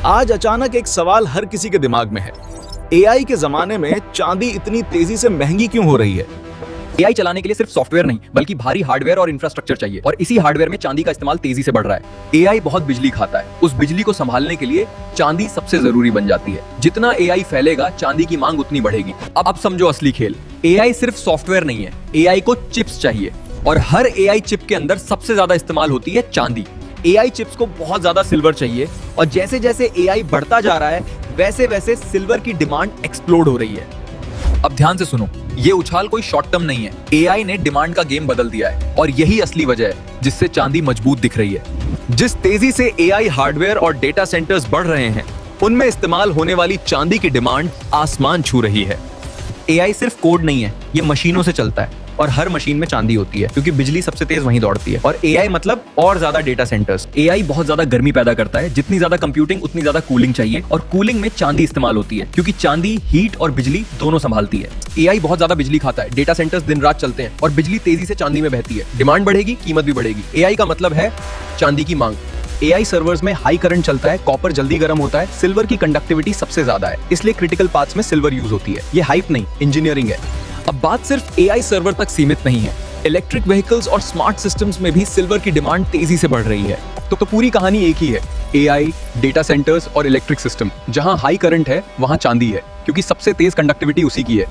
आज अचानक एक सवाल हर किसी के दिमाग में है। एआई के जमाने में चांदी इतनी तेजी से महंगी क्यों हो रही है? एआई चलाने के लिए सिर्फ सॉफ्टवेयर नहीं बल्कि भारी हार्डवेयर और इंफ्रास्ट्रक्चर चाहिए, और इसी हार्डवेयर में चांदी का इस्तेमाल तेजी से बढ़ रहा है। एआई बहुत बिजली खाता है, उस बिजली को संभालने के लिए चांदी सबसे जरूरी बन जाती है। जितना एआई फैलेगा चांदी की मांग उतनी बढ़ेगी। अब समझो असली खेल। एआई सिर्फ सॉफ्टवेयर नहीं है, एआई को चिप्स चाहिए, और हर एआई चिप के अंदर सबसे ज्यादा इस्तेमाल होती है चांदी। एआई चिप्स को बहुत ज्यादा सिल्वर चाहिए, और जैसे जैसे एआई बढ़ता जा रहा है वैसे वैसे सिल्वर की डिमांड एक्सप्लोड हो रही है। अब ध्यान से सुनो, ये उछाल कोई शॉर्ट टर्म नहीं है। एआई ने डिमांड का गेम बदल दिया है, और यही असली वजह है जिससे चांदी मजबूत दिख रही है। जिस तेजी से एआई हार्डवेयर और डेटा सेंटर्स बढ़ रहे हैं, उनमें इस्तेमाल होने वाली चांदी की डिमांड आसमान छू रही है। एआई सिर्फ कोड नहीं है, ये मशीनों से चलता है, और हर मशीन में चांदी होती है क्योंकि बिजली सबसे तेज वहीं दौड़ती है। और एआई मतलब और ज्यादा डेटा सेंटर्स। एआई बहुत ज्यादा गर्मी पैदा करता है, जितनी ज्यादा कंप्यूटिंग उतनी ज्यादा कूलिंग चाहिए, और कूलिंग में चांदी इस्तेमाल होती है क्योंकि चांदी हीट और बिजली दोनों संभालती है। एआई बहुत ज्यादा बिजली खाता है, डेटा सेंटर्स दिन रात चलते हैं, और बिजली तेजी से चांदी में बहती है। डिमांड बढ़ेगी, कीमत भी बढ़ेगी। एआई का मतलब है चांदी की मांग। एआई सर्वर्स में हाई करंट चलता है, कॉपर जल्दी गर्म होता है, सिल्वर की कंडक्टिविटी सबसे ज्यादा है, इसलिए क्रिटिकल पार्ट्स में सिल्वर यूज होती है। ये हाइप नहीं, इंजीनियरिंग है। अब बात सिर्फ एआई सर्वर तक सीमित नहीं है। इलेक्ट्रिक व्हीकल्स और स्मार्ट सिस्टम्स में भी सिल्वर की डिमांड तेजी से बढ़ रही है। तो पूरी कहानी एक ही है, एआई, डेटा सेंटर्स और इलेक्ट्रिक सिस्टम। जहां हाई करंट है वहां चांदी है, क्योंकि सबसे तेज कंडक्टिविटी उसी की है।